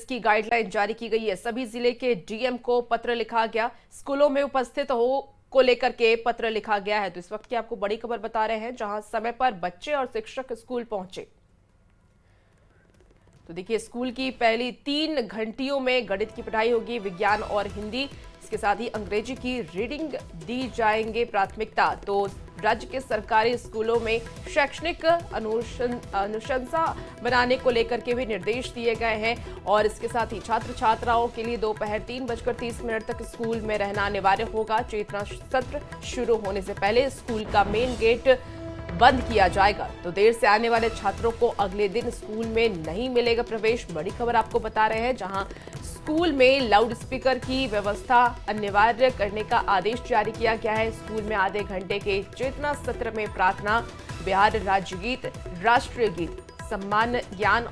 इसकी गाइडलाइन जारी की गई है। सभी जिले के डीएम को पत्र लिखा गया, स्कूलों में उपस्थित हो को लेकर के पत्र लिखा गया है। तो इस वक्त की आपको बड़ी खबर बता रहे हैं, जहां समय पर बच्चे और शिक्षक स्कूल पहुंचे। तो देखिए, स्कूल की पहली 3 घंटियों में गणित की पढ़ाई होगी, विज्ञान और हिंदी, इसके साथ ही अंग्रेजी की रीडिंग दी जाएंगे प्राथमिकता। तो राज्य के सरकारी स्कूलों में शैक्षणिक अनुशंसा बनाने को लेकर के भी निर्देश दिए गए हैं और इसके साथ ही छात्र छात्राओं के लिए दोपहर 3:30 तक स्कूल में रहना अनिवार्य होगा। चेतना सत्र शुरू होने से पहले स्कूल का मेन गेट बंद किया जाएगा। तो देर से आने वाले छात्रों को अगले दिन स्कूल में नहीं मिलेगा प्रवेश। बड़ी खबर आपको बता रहे हैं, जहां स्कूल में लाउड स्पीकर की व्यवस्था अनिवार्य करने का आदेश जारी किया गया है। स्कूल में आधे घंटे के चेतना सत्र में प्रार्थना, बिहार राज्य गीत, राष्ट्रीय गीत, सम्मान ज्ञान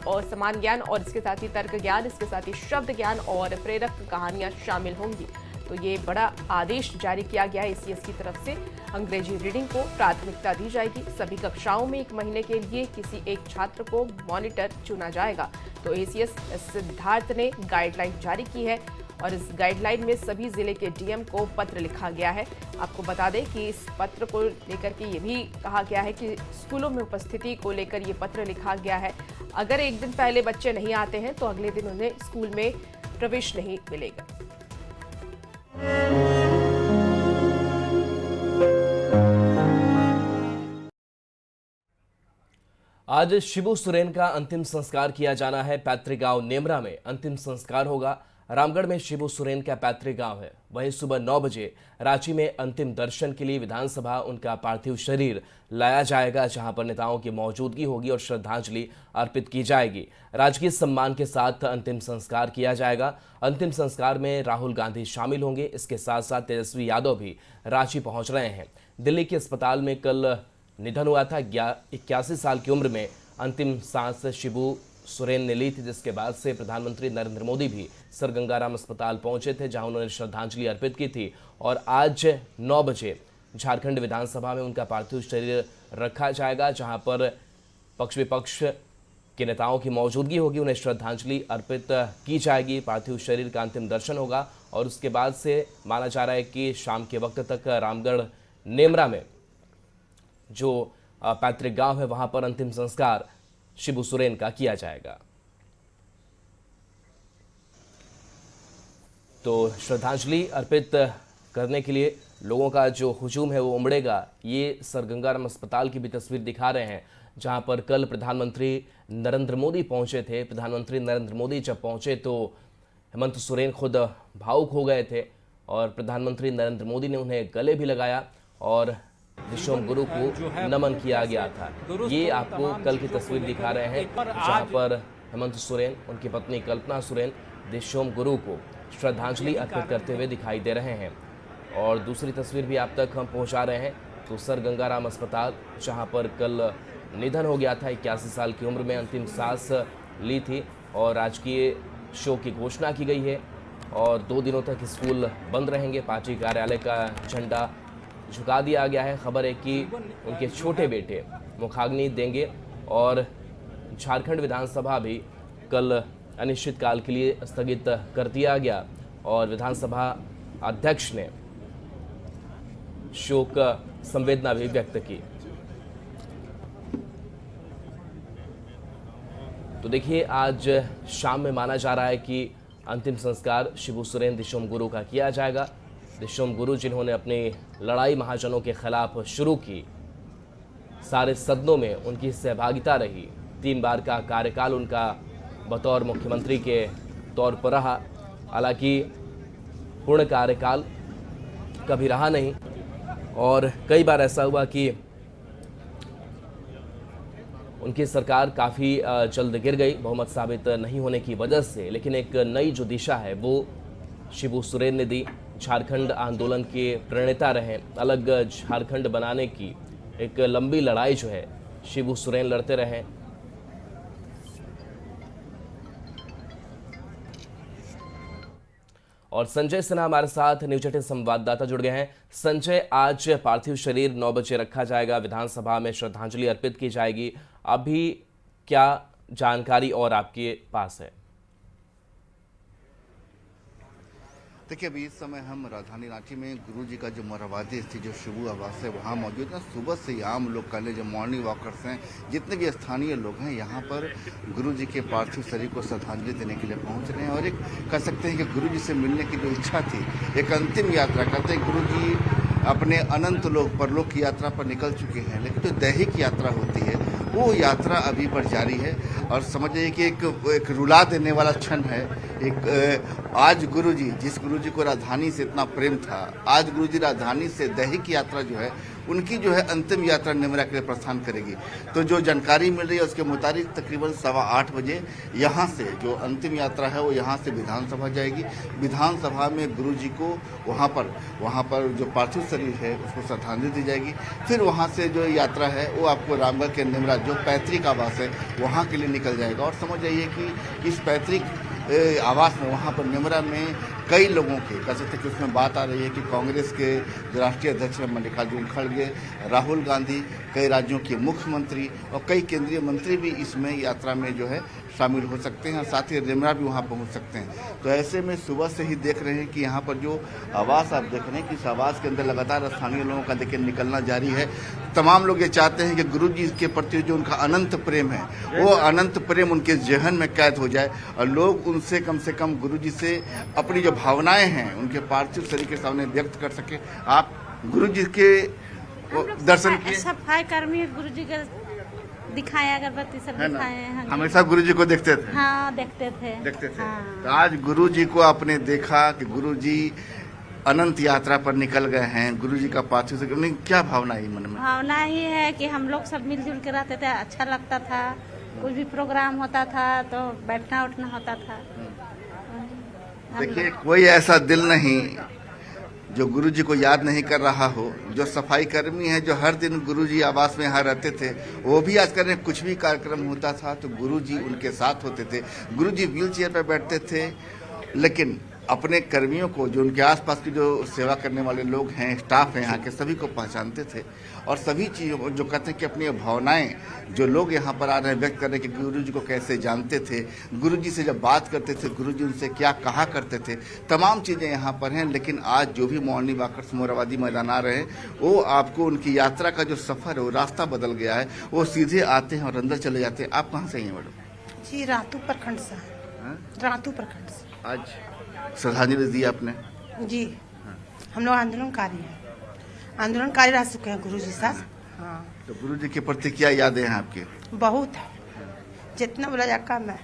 और इसके साथ ही तर्क ज्ञान, इसके साथ ही शब्द ज्ञान और प्रेरक कहानियां शामिल होंगी। तो ये बड़ा आदेश जारी किया गया है एसीएस की तरफ से। अंग्रेजी रीडिंग को प्राथमिकता दी जाएगी। सभी कक्षाओं में 1 महीने के लिए किसी एक छात्र को मॉनिटर चुना जाएगा। तो एसीएस सिद्धार्थ ने गाइडलाइन जारी की है और इस गाइडलाइन में सभी जिले के डीएम को पत्र लिखा गया है। आपको बता दें कि इस पत्र को लेकर के ये भी कहा गया है कि स्कूलों में उपस्थिति को लेकर ये पत्र लिखा गया है। अगर एक दिन पहले बच्चे नहीं आते हैं तो अगले दिन उन्हें स्कूल में प्रवेश नहीं मिलेगा। आज शिबू सोरेन का अंतिम संस्कार किया जाना है। पैतृक गांव नेमरा में अंतिम संस्कार होगा। रामगढ़ में शिबू सोरेन का पैतृक गांव है। वहीं सुबह 9 बजे रांची में अंतिम दर्शन के लिए विधानसभा उनका पार्थिव शरीर लाया जाएगा, जहां पर नेताओं की मौजूदगी होगी और श्रद्धांजलि अर्पित की जाएगी। राजकीय सम्मान के साथ अंतिम संस्कार किया जाएगा। अंतिम संस्कार में राहुल गांधी शामिल होंगे। इसके साथ साथ तेजस्वी यादव भी रांची पहुंच रहे हैं। दिल्ली के अस्पताल में कल निधन हुआ था। 81 साल की उम्र में अंतिम सांस शिबू सोरेन ने ली थी, जिसके बाद से प्रधानमंत्री नरेंद्र मोदी भी सर गंगाराम अस्पताल पहुंचे थे, जहां उन्होंने श्रद्धांजलि अर्पित की थी। और आज 9 बजे झारखंड विधानसभा में उनका पार्थिव शरीर रखा जाएगा, जहां पर पक्ष विपक्ष के नेताओं की मौजूदगी होगी। उन्हें श्रद्धांजलि अर्पित की जाएगी। पार्थिव शरीर का अंतिम दर्शन होगा और उसके बाद से माना जा रहा है कि शाम के वक्त तक रामगढ़ नेमरा में जो पैतृक गांव है वहां पर अंतिम संस्कार शिबू सोरेन का किया जाएगा। तो श्रद्धांजलि अर्पित करने के लिए लोगों का जो हुजूम है वो उमड़ेगा। ये सर गंगाराम अस्पताल की भी तस्वीर दिखा रहे हैं, जहां पर कल प्रधानमंत्री नरेंद्र मोदी पहुंचे थे। प्रधानमंत्री नरेंद्र मोदी जब पहुंचे तो हेमंत सोरेन खुद भावुक हो गए थे और प्रधानमंत्री नरेंद्र मोदी ने उन्हें गले भी लगाया और दिशोम गुरु को नमन किया गया था। ये आपको कल की तस्वीर दिखा रहे हैं, जहां पर हेमंत सोरेन, उनकी पत्नी कल्पना सोरेन दिशोम गुरु को श्रद्धांजलि अर्पित करते हुए दिखाई दे रहे हैं। और दूसरी तस्वीर भी आप तक हम पहुंचा रहे हैं। तो सर गंगाराम अस्पताल, जहां पर कल निधन हो गया था, 81 साल की उम्र में अंतिम सांस ली थी और राजकीय शोक की घोषणा की गई है और 2 दिनों तक स्कूल बंद रहेंगे। पार्टी कार्यालय का झंडा झुका दिया गया है। खबर है कि उनके छोटे बेटे मुखाग्नि देंगे और झारखंड विधानसभा भी कल अनिश्चितकाल के लिए स्थगित कर दिया गया और विधानसभा अध्यक्ष ने शोक संवेदना भी व्यक्त की। तो देखिए, आज शाम में माना जा रहा है कि अंतिम संस्कार शिबू सोरेन दिशोम गुरु का किया जाएगा। दिशोम गुरु जिन्होंने अपनी लड़ाई महाजनों के खिलाफ शुरू की, सारे सदनों में उनकी सहभागिता रही, 3 बार का कार्यकाल उनका बतौर मुख्यमंत्री के तौर पर रहा। हालांकि पूर्ण कार्यकाल कभी रहा नहीं और कई बार ऐसा हुआ कि उनकी सरकार काफ़ी जल्द गिर गई बहुमत साबित नहीं होने की वजह से। लेकिन एक नई जो दिशा है वो शिबू सोरेन ने दी। झारखंड आंदोलन के प्रणेता रहे। अलग झारखंड बनाने की एक लंबी लड़ाई जो है शिबू सोरेन लड़ते रहे। और संजय सिन्हा हमारे साथ न्यूज 18 संवाददाता जुड़ गए हैं। संजय, आज पार्थिव शरीर 9 बजे रखा जाएगा, विधानसभा में श्रद्धांजलि अर्पित की जाएगी। अभी क्या जानकारी और आपके पास है? देखिए, अभी इस समय हम राजधानी रांची में गुरु जी का जो मोरहाबादी स्थित जो शिबू आवास है वहाँ मौजूद है। सुबह से ही आम लोग कह लें, जो मॉर्निंग वॉकर्स हैं, जितने भी स्थानीय लोग हैं, यहाँ पर गुरु जी के पार्थिव शरीर को श्रद्धांजलि देने के लिए पहुँच रहे हैं। और एक कह सकते हैं कि गुरु जी से मिलने की जो इच्छा थी, एक अंतिम यात्रा कहते हैं गुरु जी अपने अनंत लोक परलोक की यात्रा पर निकल चुके हैं, लेकिन जो दैहिक यात्रा होती है वो यात्रा अभी पर जारी है। और समझिए कि एक रुला देने वाला क्षण है। आज गुरुजी, जिस गुरुजी को राजधानी से इतना प्रेम था, आज गुरुजी राजधानी से दैहिक यात्रा जो है उनकी जो है अंतिम यात्रा नेमरा के लिए प्रस्थान करेगी। तो जो जानकारी मिल रही है उसके मुताबिक तकरीबन 8:15 बजे यहाँ से जो अंतिम यात्रा है वो यहाँ से विधानसभा जाएगी। विधानसभा में गुरुजी को वहाँ पर जो पार्थिव शरीर है उसको श्रद्धांजलि दी जाएगी। फिर वहाँ से जो यात्रा है वो आपको रामगढ़ के नेमरा जो पैतृक आवास है वहाँ के लिए निकल जाएगा। और समझ जाइए कि इस पैतृक आवास में वहाँ पर नेमरा में कई लोगों के कह सकते कि उसमें बात आ रही है कि कांग्रेस के जो राष्ट्रीय अध्यक्ष हैं मल्लिकार्जुन खड़गे, राहुल गांधी, कई राज्यों के मुख्यमंत्री और कई केंद्रीय मंत्री भी इसमें यात्रा में जो है शामिल हो सकते हैं और साथ ही नेमरा भी वहाँ पहुँच सकते हैं। तो ऐसे में सुबह से ही देख रहे हैं कि यहाँ पर जो आवास आप देख रहे हैं कि इस आवास के अंदर लगातार स्थानीय लोगों का देखिए निकलना जारी है। तमाम लोग ये चाहते हैं कि गुरु जी के प्रति जो उनका अनंत प्रेम है वो अनंत प्रेम उनके जहन में कैद हो जाए और लोग उनसे कम से कम गुरु जी से अपनी जो भावनाएं हैं उनके पार्थिव शरीर के सामने व्यक्त कर सके। आप गुरु जी के दर्शन किए? सफाई कर्मी गुरु जी के दिखाया, अगरबत्ती सब दिखाए हैं। हमेशा गुरु जी को देखते थे? हाँ, देखते थे। हाँ। तो आज गुरु जी को आपने देखा कि गुरु जी अनंत यात्रा पर निकल गए हैं, गुरु जी का पार्थिव शरीर, क्या भावना है मन में? भावना ही है कि हम लोग सब मिलजुल के रहते थे, अच्छा लगता था। कुछ भी प्रोग्राम होता था तो बैठना उठना होता था। देखिए, कोई ऐसा दिल नहीं जो गुरु जी को याद नहीं कर रहा हो। जो सफाई कर्मी हैं जो हर दिन गुरु जी आवास में यहाँ रहते थे, वो भी आज करें कुछ भी कार्यक्रम होता था तो गुरु जी उनके साथ होते थे। गुरु जी व्हील चेयर पर बैठते थे, लेकिन अपने कर्मियों को, जो उनके आसपास की जो सेवा करने वाले लोग हैं, स्टाफ हैं यहाँ के, सभी को पहचानते थे। और सभी चीज़ों जो कहते हैं कि अपनी भावनाएं जो लोग यहाँ पर आ रहे हैं व्यक्त कर रहे हैं कि गुरु जी को कैसे जानते थे, गुरु जी से जब बात करते थे गुरु जी उनसे क्या कहा करते थे, तमाम चीज़ें यहाँ पर हैं। लेकिन आज जो भी मॉर्निंग वॉकर्स मोरहाबादी मैदान आ रहे हैं वो आपको उनकी यात्रा का जो सफ़र है वो रास्ता बदल गया है। वो सीधे आते हैं और अंदर चले जाते हैं। आप कहाँ से हैं मैडम? जी, रातू प्रखंड से। रातू प्रखंड से। आज श्रद्धांजलि दी आपने? जी, हम लोग आंदोलनकारी हैं, आंदोलनकारी रह चुके हैं गुरु जी साथ। हाँ, तो गुरु जी के प्रति क्या यादें हैं आपके? बहुत है, जितना बोला जाए कम है।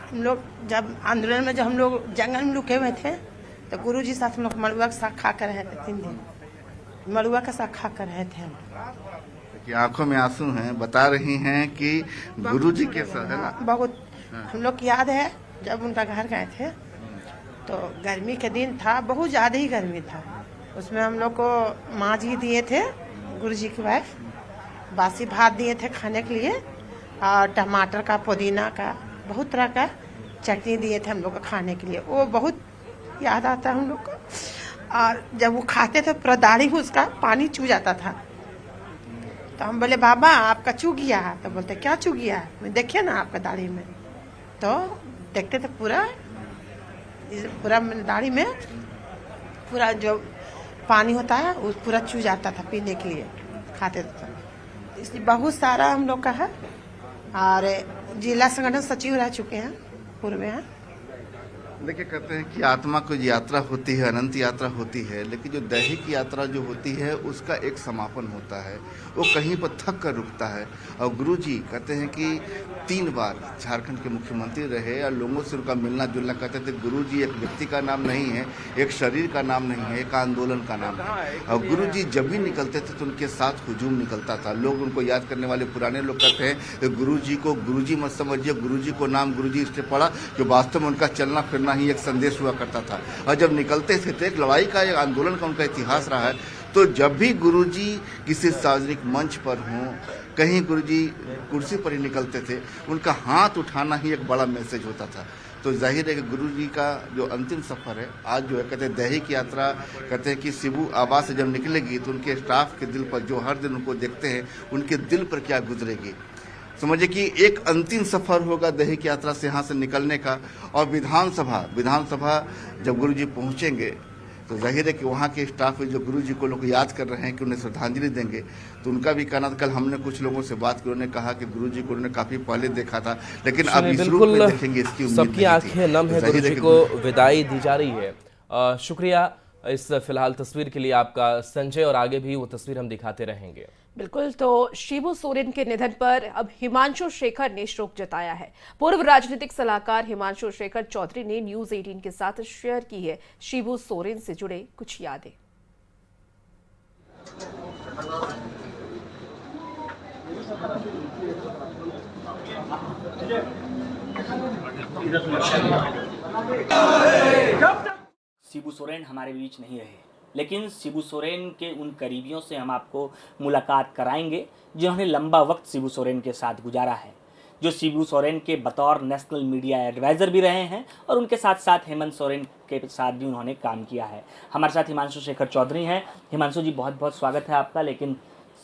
हम लोग जब आंदोलन में, जब हम लोग जंगल में लुके हुए थे तो गुरु जी साथ हम लोग मड़ुआ का साग खा कर रहे थे। 3 दिन मड़ुआ का साग खा कर रहे थे हम लोग। आंखों में आंसू हैं, बता रही हैं कि गुरु जी के साथ है ना। बहुत हम लोग की याद है जब उनका घर गए थे तो गर्मी के दिन था, बहुत ज़्यादा ही गर्मी था। उसमें हम लोग को माँ जी दिए थे, गुरु जी की वाइफ, बासी भात दिए थे खाने के लिए और टमाटर का, पुदीना का, बहुत तरह का चटनी दिए थे हम लोग को खाने के लिए। वो बहुत याद आता है हम लोग को। और जब वो खाते थे पूरा दाढ़ी में उसका पानी चू जाता था। तो हम बोले बाबा आपका चू गया है? तो बोलते क्या चू गया है? मैं देखिए ना आपका दाढ़ी में। तो देखते थे पूरा दाढ़ी में पूरा जो पानी होता है वो पूरा चू जाता था पीने के लिए, खाते थे। इसलिए बहुत सारा हम लोग का है। और जिला संगठन सचिव रह चुके हैं पूर्व में। देखिए, कहते हैं कि आत्मा को यात्रा होती है, अनंत यात्रा होती है, लेकिन जो दैहिक यात्रा जो होती है उसका एक समापन होता है, वो कहीं पर थक कर रुकता है। और गुरु जी कहते हैं कि 3 बार झारखंड के मुख्यमंत्री रहे और लोगों से उनका मिलना जुलना। कहते थे गुरु जी एक व्यक्ति का नाम नहीं है, एक शरीर का नाम नहीं है, एक आंदोलन का नाम है। और गुरु जी जब भी निकलते थे तो उनके साथ हुजूम निकलता था। लोग उनको याद करने वाले पुराने लोग कहते हैं कि गुरु जी को गुरु जी मत समझिए, गुरु जी को नाम गुरु जी इसलिए पड़ा जो वास्तव में उनका चलना फिरना ही एक संदेश हुआ करता था। और जब निकलते थे तो एक लड़ाई का, एक आंदोलन का उनका इतिहास रहा है। तो जब भी गुरुजी किसी सार्वजनिक मंच पर हों, कहीं गुरुजी कुर्सी पर ही निकलते थे, उनका हाथ उठाना ही एक बड़ा मैसेज होता था। तो जाहिर है कि गुरुजी का जो अंतिम सफर है आज जो है, कहते हैं दैहिक यात्रा, कहते हैं कि शिबू आवास से जब निकलेगी तो उनके स्टाफ के दिल पर, जो हर दिन उनको देखते हैं, उनके दिल पर क्या गुजरेगी। समझिए कि एक अंतिम सफर होगा दैहिक यात्रा से यहाँ से निकलने का। और विधानसभा जब गुरुजी पहुंचेंगे तो जाहिर है कि वहाँ के स्टाफ जो गुरुजी को लोग याद कर रहे हैं कि उन्हें श्रद्धांजलि देंगे, तो उनका भी कहना था। कल हमने कुछ लोगों से बात की, उन्होंने कहा कि गुरुजी को उन्होंने काफी पहले देखा था, लेकिन अब इस रूप में देखेंगे इसकी उम्मीद सबकी आंखें नम है, गुरुजी को विदाई दी जा रही है। शुक्रिया इस फिलहाल तस्वीर के लिए आपका संजय, और आगे भी वो तस्वीर हम दिखाते रहेंगे। बिल्कुल, तो शिबू सोरेन के निधन पर अब हिमांशु शेखर ने शोक जताया है। पूर्व राजनीतिक सलाहकार हिमांशु शेखर चौधरी ने न्यूज 18 के साथ शेयर की है शिबू सोरेन से जुड़े कुछ यादें। शिबू सोरेन हमारे बीच नहीं रहे, लेकिन शिबू सोरेन के उन करीबियों से हम आपको मुलाकात कराएंगे जिन्होंने लंबा वक्त शिबू सोरेन के साथ गुजारा है, जो शिबू सोरेन के बतौर नेशनल मीडिया एडवाइज़र भी रहे हैं और उनके साथ साथ हेमंत सोरेन के साथ भी उन्होंने काम किया है। हमारे साथ हिमांशु शेखर चौधरी हैं। हिमांशु जी, बहुत बहुत स्वागत है आपका। लेकिन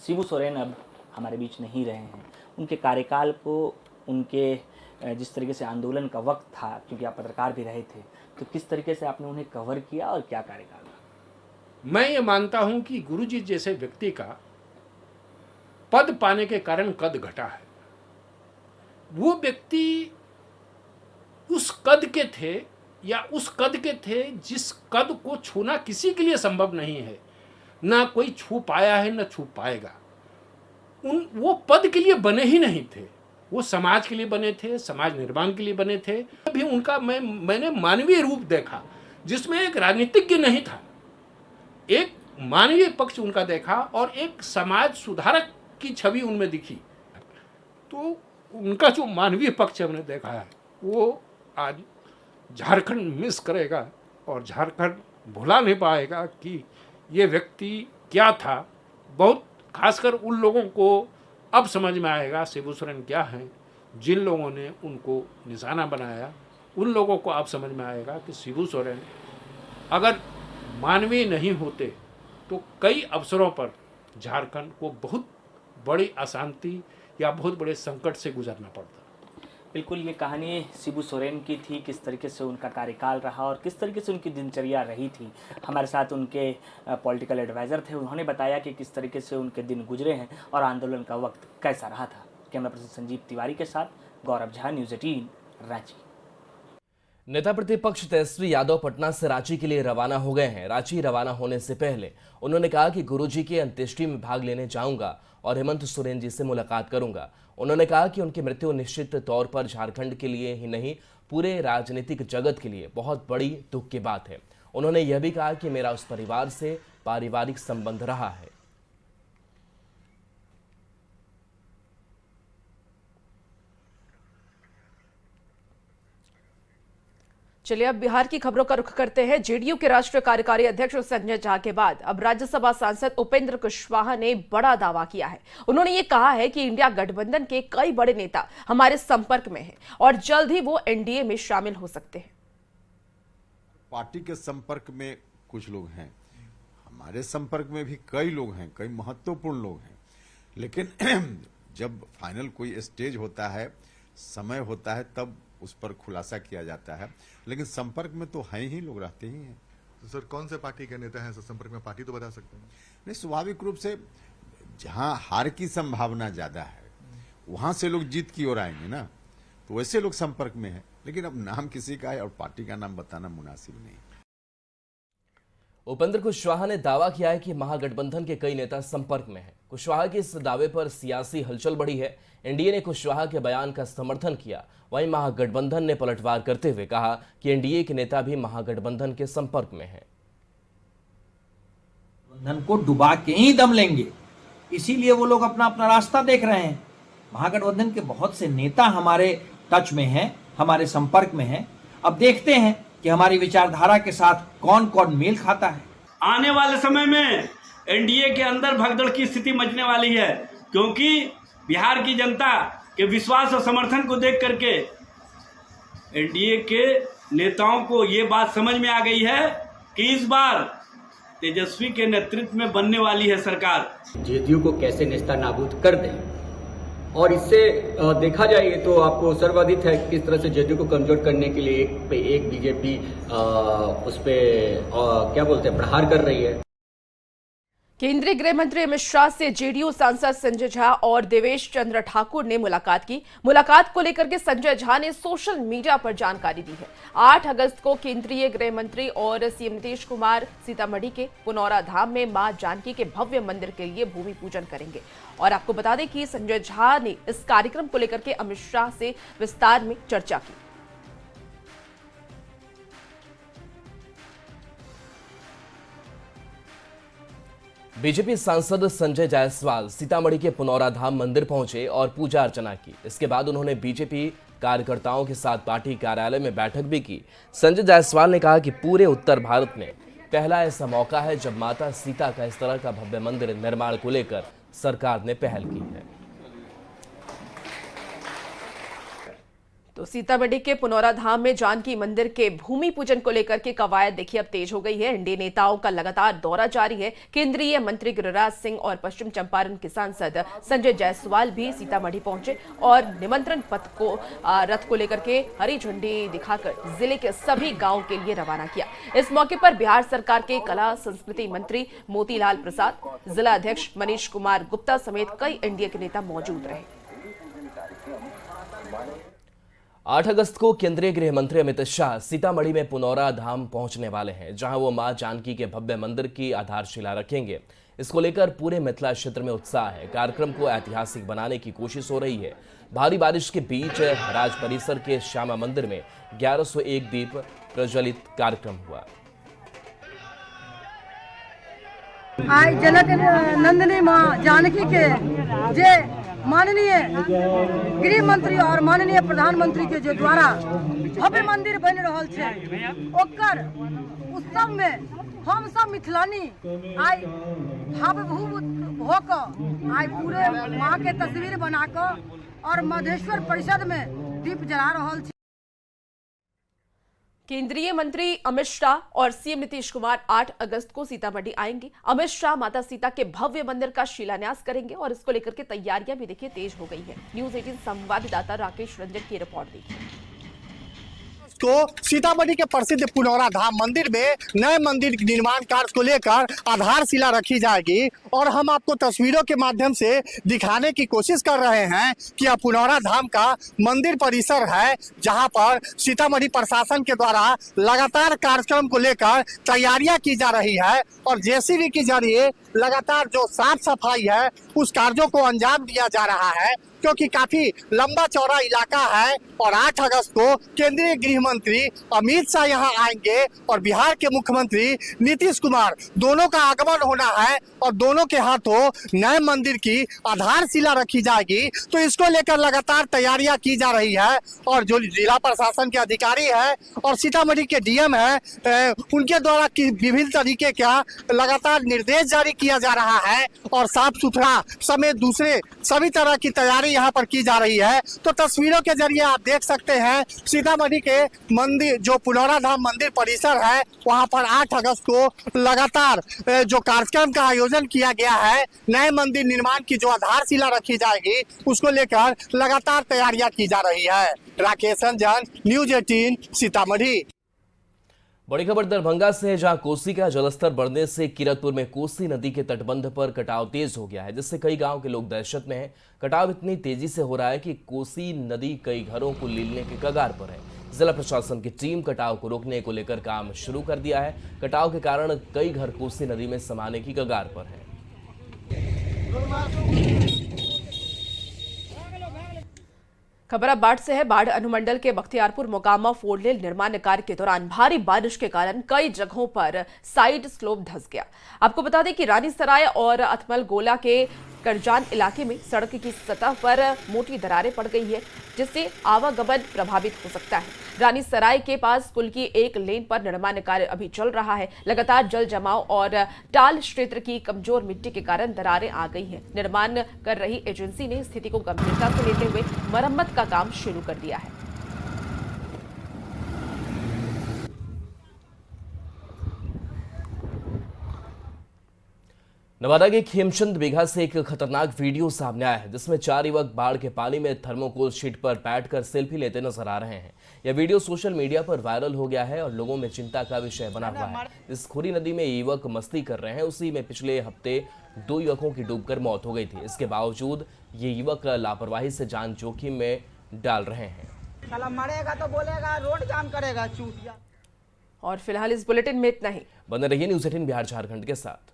शिबू सोरेन अब हमारे बीच नहीं रहे हैं। उनके कार्यकाल को, उनके जिस तरीके से आंदोलन का वक्त था, क्योंकि आप पत्रकार भी रहे थे, तो किस तरीके से आपने उन्हें कवर किया और क्या कार्यकाल था? मैं ये मानता हूं कि गुरुजी जैसे व्यक्ति का पद पाने के कारण कद घटा है। वो व्यक्ति उस कद के थे, या उस कद के थे जिस कद को छूना किसी के लिए संभव नहीं है, ना कोई छू पाया है ना छू पाएगा। वो पद के लिए बने ही नहीं थे, वो समाज के लिए बने थे, समाज निर्माण के लिए बने थे। अभी उनका मैंने मानवीय रूप देखा जिसमें एक राजनीतिज्ञ नहीं था, एक मानवीय पक्ष उनका देखा और एक समाज सुधारक की छवि उनमें दिखी। तो उनका जो मानवीय पक्ष हमने देखा है वो आज झारखंड मिस करेगा और झारखंड भुला नहीं पाएगा कि ये व्यक्ति क्या था। बहुत खासकर उन लोगों को अब समझ में आएगा शिबू सोरेन क्या हैं। जिन लोगों ने उनको निशाना बनाया, उन लोगों को अब समझ में आएगा कि शिबू सोरेन अगर मानवीय नहीं होते तो कई अवसरों पर झारखंड को बहुत बड़ी अशांति या बहुत बड़े संकट से गुजरना पड़ता। बिल्कुल, ये कहानी शिबू सोरेन की थी, किस तरीके से उनका कार्यकाल रहा और किस तरीके से उनकी दिनचर्या रही थी। हमारे साथ उनके पॉलिटिकल एडवाइज़र थे, उन्होंने बताया कि किस तरीके से उनके दिन गुजरे हैं और आंदोलन का वक्त कैसा रहा था। कैमरा पर्सन संजीव तिवारी के साथ गौरव झा, न्यूज़ 18 रांची। नेता प्रतिपक्ष तेजस्वी यादव पटना से रांची के लिए रवाना हो गए हैं। रांची रवाना होने से पहले उन्होंने कहा कि गुरुजी के अंत्येष्टि में भाग लेने जाऊंगा और हेमंत सोरेन जी से मुलाकात करूंगा। उन्होंने कहा कि उनकी मृत्यु निश्चित तौर पर झारखंड के लिए ही नहीं, पूरे राजनीतिक जगत के लिए बहुत बड़ी दुख की बात है। उन्होंने यह भी कहा कि मेरा उस परिवार से पारिवारिक संबंध रहा है। चलिए अब बिहार की खबरों का रुख करते हैं। जेडीयू के राष्ट्रीय कार्यकारी अध्यक्ष संजय झा के बाद अब राज्यसभा सांसद उपेंद्र कुशवाहा ने बड़ा दावा किया है। उन्होंने ये कहा है कि इंडिया गठबंधन के कई बड़े नेता हमारे संपर्क में हैं और जल्द ही वो एनडीए में शामिल हो सकते हैं। पार्टी के संपर्क में कुछ लोग हैं, हमारे संपर्क में भी कई लोग हैं, कई महत्वपूर्ण लोग हैं, लेकिन जब फाइनल कोई स्टेज होता है, समय होता है, तब उस पर खुलासा किया जाता है। लेकिन संपर्क में तो हैं ही, लोग रहते ही हैं। तो सर कौन से पार्टी के नेता हैं संपर्क में, पार्टी तो बता सकते हैं? नहीं, स्वाभाविक रूप से जहां हार की संभावना ज्यादा है वहां से लोग जीत की ओर आएंगे ना, तो वैसे लोग संपर्क में हैं। लेकिन अब नाम किसी का है और पार्टी का नाम बताना मुनासिब नहीं। उपेंद्र कुशवाहा ने दावा किया है कि महागठबंधन के कई नेता संपर्क में हैं। कुशवाहा के इस दावे पर सियासी हलचल बढ़ी है। एनडीए ने कुशवाहा के बयान का समर्थन किया, वहीं महागठबंधन ने पलटवार करते हुए कहा कि एनडीए के नेता भी महागठबंधन के संपर्क में हैं। गठबंधन को डुबा के ही दम लेंगे, इसीलिए वो लोग अपना अपना रास्ता देख रहे हैं। महागठबंधन के बहुत से नेता हमारे टच में हैं, हमारे संपर्क में हैं। अब देखते हैं कि हमारी विचारधारा के साथ कौन कौन मेल खाता है। आने वाले समय में एनडीए के अंदर भगदड़ की स्थिति मचने वाली है, क्योंकि बिहार की जनता के विश्वास और समर्थन को देख करके एनडीए के नेताओं को ये बात समझ में आ गई है कि इस बार तेजस्वी के नेतृत्व में बनने वाली है सरकार। जेडीयू को कैसे नेस्तानाबूद कर दें, और इससे देखा जाए तो आपको सर्वाधिक है किस तरह से जेडीयू को कमजोर करने के लिए एक पे एक बीजेपी उस पे क्या बोलते हैं प्रहार कर रही है। केंद्रीय गृह मंत्री अमित शाह से जेडीयू सांसद संजय झा और देवेश चंद्र ठाकुर ने मुलाकात की। मुलाकात को लेकर के संजय झा ने सोशल मीडिया पर जानकारी दी है। 8 अगस्त को केंद्रीय गृह मंत्री और सीएम नीतीश कुमार सीतामढ़ी के पुनौरा धाम में मां जानकी के भव्य मंदिर के लिए भूमि पूजन करेंगे। और आपको बता दें कि संजय झा ने इस कार्यक्रम को लेकर के अमित शाह से विस्तार में चर्चा की। बीजेपी सांसद संजय जायसवाल सीतामढ़ी के पुनौरा धाम मंदिर पहुंचे और पूजा अर्चना की। इसके बाद उन्होंने बीजेपी कार्यकर्ताओं के साथ पार्टी कार्यालय में बैठक भी की। संजय जायसवाल ने कहा कि पूरे उत्तर भारत में पहला ऐसा मौका है जब माता सीता का इस तरह का भव्य मंदिर निर्माण को लेकर सरकार ने पहल की है। तो सीतामढ़ी के पुनौरा धाम में जानकी मंदिर के भूमि पूजन को लेकर के कवायद देखिए अब तेज हो गई है। एनडीए नेताओं का लगातार दौरा जारी है। केंद्रीय मंत्री गिरिराज सिंह और पश्चिम चंपारण के सांसद संजय जायसवाल भी सीतामढ़ी पहुंचे और निमंत्रण पत्र को रथ को लेकर के हरी झंडी दिखाकर जिले के सभी गांवों के लिए रवाना किया। इस मौके पर बिहार सरकार के कला संस्कृति मंत्री मोतीलाल प्रसाद, जिला अध्यक्ष मनीष कुमार गुप्ता समेत कई एनडीए के नेता मौजूद रहे। 8 अगस्त को केंद्रीय गृह मंत्री अमित शाह सीतामढ़ी में पुनौरा धाम पहुंचने वाले हैं, जहां वो मां जानकी के भव्य मंदिर की आधारशिला रखेंगे। इसको लेकर पूरे मिथिला क्षेत्र में उत्साह है। कार्यक्रम को ऐतिहासिक बनाने की कोशिश हो रही है। भारी बारिश के बीच राज परिसर के श्यामा मंदिर में 1101 दीप प्रज्वलित कार्यक्रम हुआ। आज जनक नंदिनी मां जानकी के जे माननीय गृह मंत्री और माननीय प्रधानमंत्री के जो द्वारा भव्य मंदिर बन रहल छे ओकर उत्सव में हम सब मिथिलानी आई भावभूत होकर आई पूरे मां के तस्वीर बनाकर और मधेश्वर परिषद में दीप जला रहल छे। केंद्रीय मंत्री अमित शाह और सीएम नीतीश कुमार 8 अगस्त को सीतामढ़ी आएंगे। अमित शाह माता सीता के भव्य मंदिर का शिलान्यास करेंगे और इसको लेकर के तैयारियां भी देखिए तेज हो गई है। न्यूज़ 18 संवाददाता राकेश रंजन की रिपोर्ट देखिए। को सीतामढ़ी के प्रसिद्ध पुनौरा धाम मंदिर में नए मंदिर निर्माण कार्य को लेकर आधारशिला रखी जाएगी और हम आपको तस्वीरों के माध्यम से दिखाने की कोशिश कर रहे हैं कि यह पुनौरा धाम का मंदिर परिसर है, जहां पर सीतामढ़ी प्रशासन के द्वारा लगातार कार्यक्रम को लेकर तैयारियां की जा रही है और जेसीबी के जरिए लगातार जो साफ सफाई है उस कार्यों को अंजाम दिया जा रहा है, क्योंकि काफी लंबा चौड़ा इलाका है। और 8 अगस्त को केंद्रीय गृह मंत्री अमित शाह यहां आएंगे और बिहार के मुख्यमंत्री नीतीश कुमार दोनों का आगमन होना है और दोनों के हाथों नए मंदिर की आधारशिला रखी जाएगी। तो इसको लेकर लगातार तैयारियां की जा रही है और जो जिला प्रशासन के अधिकारी है और सीतामढ़ी के डीएम है उनके द्वारा विभिन्न तरीके का लगातार निर्देश जारी किया जा रहा है और साफ सुथरा समेत दूसरे सभी तरह की तैयारी यहाँ पर की जा रही है। तो तस्वीरों के जरिए आप देख सकते हैं सीतामढ़ी के मंदिर जो पुनौरा धाम मंदिर परिसर है वहाँ पर 8 अगस्त को लगातार जो कार्यक्रम का आयोजन किया गया है, नए मंदिर निर्माण की जो आधारशिला रखी जाएगी उसको लेकर लगातार तैयारियां की जा रही है। राकेश रंजन, न्यूज़ 18 सीतामढ़ी। बड़ी खबर दरभंगा से है, जहां कोसी का जलस्तर बढ़ने से किरतपुर में कोसी नदी के तटबंध पर कटाव तेज हो गया है, जिससे कई गांव के लोग दहशत में हैं। कटाव इतनी तेजी से हो रहा है कि कोसी नदी कई घरों को लीलने के कगार पर है। जिला प्रशासन की टीम कटाव को रोकने को लेकर काम शुरू कर दिया है। कटाव के कारण कई घर कोसी नदी में समाने की कगार पर है। खबर अब बाढ़ से है। बाढ़ अनुमंडल के बख्तियारपुर मोकामा फोरलेन निर्माण कार्य के दौरान भारी बारिश के कारण कई जगहों पर साइड स्लोप धंस गया। आपको बता दें कि रानीसराय और अथमल गोला के करजान इलाके में सड़क की सतह पर मोटी दरारें पड़ गई है, जिससे आवागमन प्रभावित हो सकता है। रानीसराय के पास पुल की एक लेन पर निर्माण कार्य अभी चल रहा है। लगातार जल जमाव और टाल क्षेत्र की कमजोर मिट्टी के कारण दरारें आ गई हैं। निर्माण कर रही एजेंसी ने स्थिति को गंभीरता से लेते हुए मरम्मत का काम शुरू कर दिया है। नवादा के खेमचंद बीघा से एक खतरनाक वीडियो सामने आया है जिसमें 4 युवक बाढ़ के पानी में थर्मोकोल शीट पर बैठकर सेल्फी लेते नजर आ रहे हैं। यह वीडियो सोशल मीडिया पर वायरल हो गया है और लोगों में चिंता का विषय बना हुआ है। इस खुरी नदी में युवक मस्ती कर रहे हैं, उसी में पिछले हफ्ते 2 युवकों की डूबकर मौत हो गई थी। इसके बावजूद ये युवक लापरवाही से जान जोखिम में डाल रहे हैं। साला मरेगा तो बोलेगा रोड जाम करेगा चूतिया। और फिलहाल इस बुलेटिन में इतना ही। बने रहिए न्यूज़ 18 बिहार झारखंड के साथ।